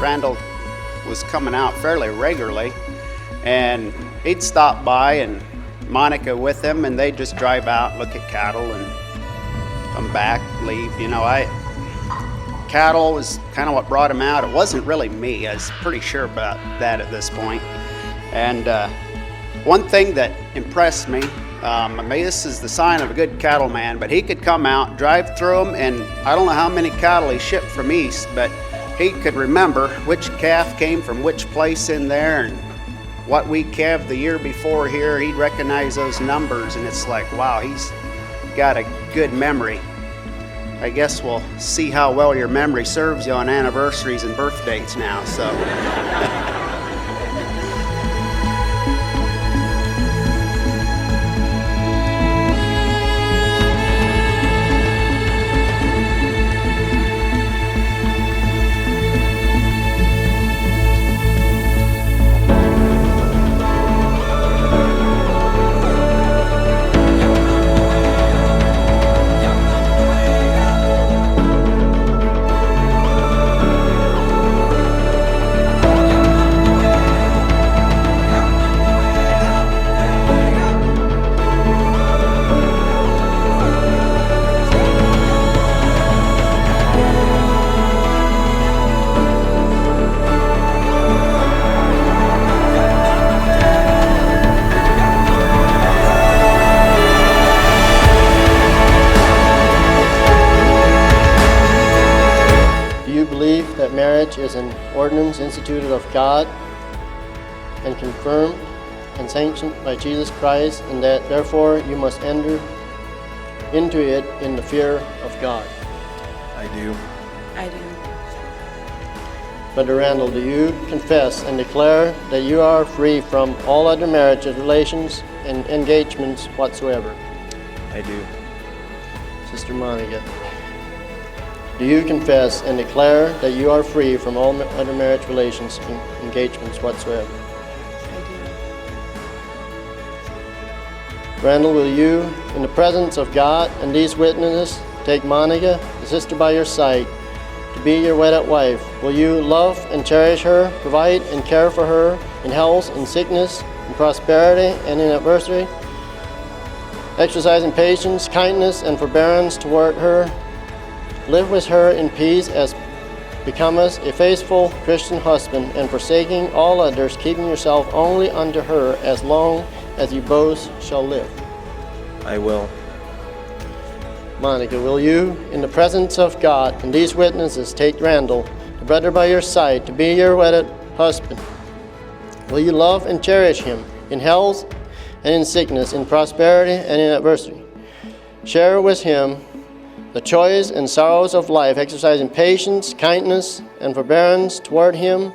Randall was coming out fairly regularly, and he'd stop by and Monica with him, and they'd just drive out, look at cattle, and come back, leave. Cattle was kind of what brought him out. It wasn't really me. I was pretty sure about that at this point. And one thing that impressed me, this is the sign of a good cattleman, but he could come out, drive through them, and I don't know how many cattle he shipped from east, but he could remember which calf came from which place in there and what we calved the year before here. He'd recognize those numbers, and it's like, wow, he's got a good memory. I guess we'll see how well your memory serves you on anniversaries and birth dates now, so. That marriage is an ordinance instituted of God and confirmed and sanctioned by Jesus Christ, and that therefore you must enter into it in the fear of God. I do. I do. Brother Randall, do you confess and declare that you are free from all other marriages, relations, and engagements whatsoever? I do. Sister Monica, do you confess and declare that you are free from all other marriage relations and engagements whatsoever? I do. Randall, will you, in the presence of God and these witnesses, take Monica, the sister by your side, to be your wedded wife? Will you love and cherish her, provide and care for her in health and sickness, in prosperity and in adversity, exercising patience, kindness, and forbearance toward her? Live with her in peace as becometh a faithful Christian husband, and forsaking all others, keeping yourself only unto her as long as you both shall live. I will. Monica, will you, in the presence of God and these witnesses, take Randall, the brother by your side, to be your wedded husband? Will you love and cherish him in health and in sickness, in prosperity and in adversity? Share with him the joys and sorrows of life, exercising patience, kindness, and forbearance toward him,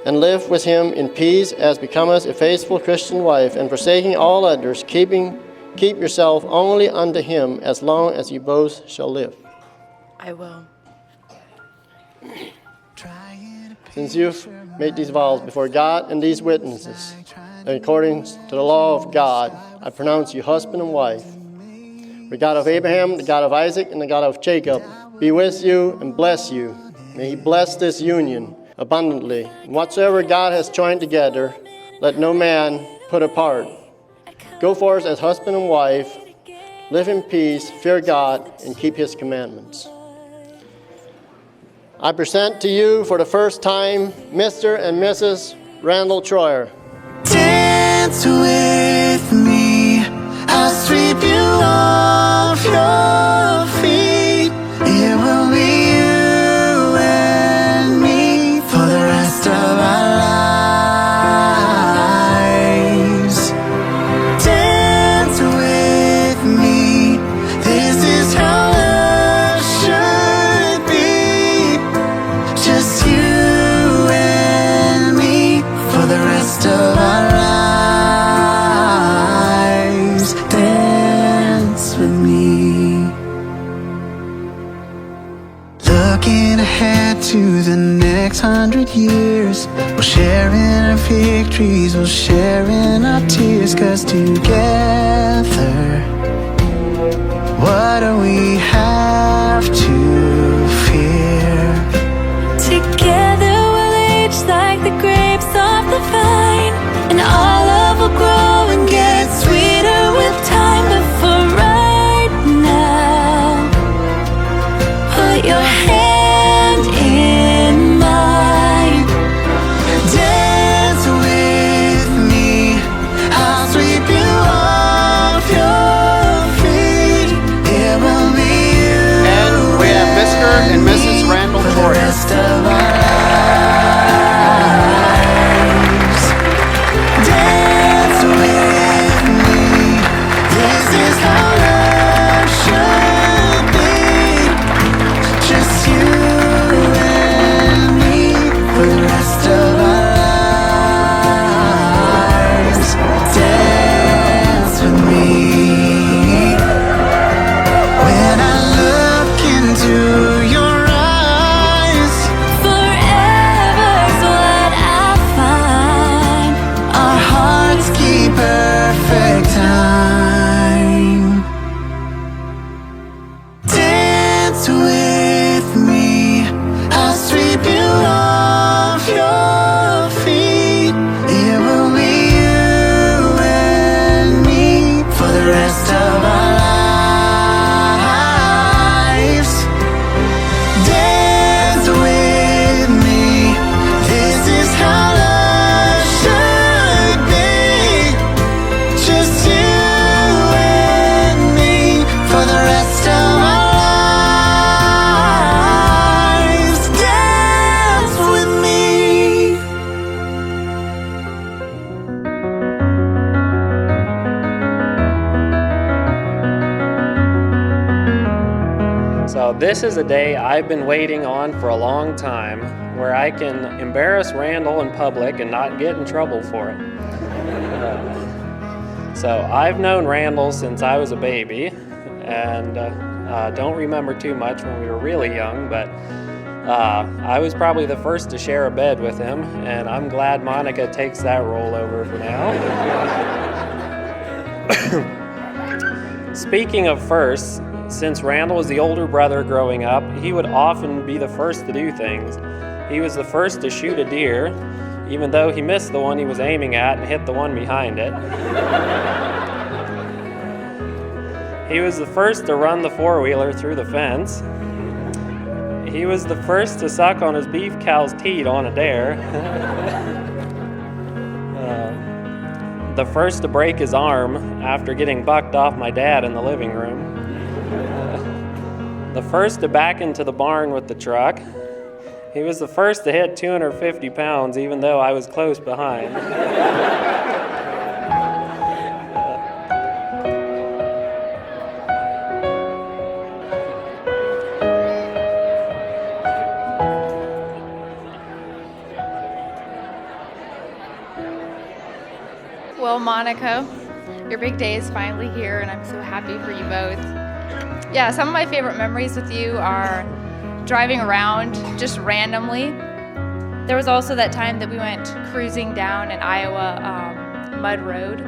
and live with him in peace as becometh a faithful Christian wife, and forsaking all others, keep yourself only unto him as long as you both shall live. I will. Since you've made these vows before God and these witnesses, according to the law of God, I pronounce you husband and wife. The God of Abraham, the God of Isaac, and the God of Jacob be with you and bless you. May he bless this union abundantly. And whatsoever God has joined together, let no man put apart. Go forth as husband and wife, live in peace, fear God, and keep his commandments. I present to you for the first time Mr. and Mrs. Randall Troyer. Dance with me, I'll sweep you off your feet. It will be you and me for the rest of our lives. Dance with me, this is how love should be. Just you and me for the rest of our lives. Dance with me. Looking ahead to the next 100 years, we'll share in our victories, we'll share in our tears, 'cause together, what do we have to fear? Together your hand in mine. Dance with me, I'll sweep you off your feet. It will be you And we have Mr. and Mrs. Randall for the Troyer. rest of our lives. Dance with me, this is how love should be. Just you and me for the rest of our lives. Dance with me. When I look into your eyes, forever's what I find. Our hearts keep perfect time. Dance with me, I'll sweep you off your feet. It will be you and me for the rest of our lives. Dance with me, this is how love should be. Just you and me for the rest of our lives. Dance with me. So this is a day I've been waiting on for a long time, where I can embarrass Randall in public and not get in trouble for it. So I've known Randall since I was a baby, and don't remember too much when we were really young, but I was probably the first to share a bed with him, and I'm glad Monica takes that role over for now. Speaking of firsts, since Randall was the older brother growing up, he would often be the first to do things. He was the first to shoot a deer, even though he missed the one he was aiming at and hit the one behind it. He was the first to run the four-wheeler through the fence. He was the first to suck on his beef cow's teat on a dare. The first to break his arm after getting bucked off my dad in the living room. The first to back into the barn with the truck. He was the first to hit 250 pounds, even though I was close behind. Well, Monica, your big day is finally here, and I'm so happy for you both. Yeah, some of my favorite memories with you are driving around just randomly. There was also that time that we went cruising down an Iowa mud road,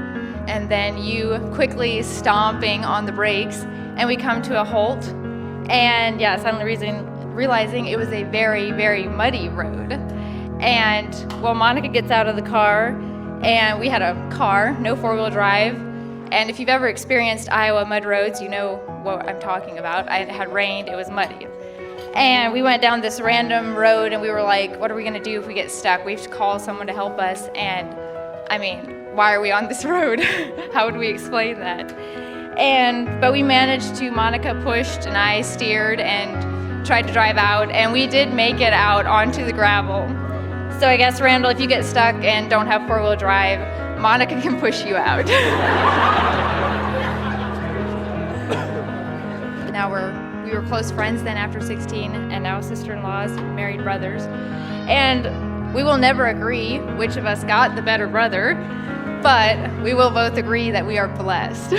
and then you quickly stomping on the brakes, and we come to a halt, and yeah, suddenly realizing it was a very, very muddy road. And well, Monica gets out of the car, and we had a car, no four-wheel drive. And if you've ever experienced Iowa mud roads, you know what I'm talking about. It had rained, it was muddy. And we went down this random road, and we were like, what are we gonna do if we get stuck? We have to call someone to help us. And I mean, why are we on this road? How would we explain that? But we managed to, Monica pushed and I steered and tried to drive out, and we did make it out onto the gravel. So I guess, Randall, if you get stuck and don't have four-wheel drive, Monica can push you out. Now we were close friends then after 16, and now sister-in-laws, married brothers. And we will never agree which of us got the better brother, but we will both agree that we are blessed.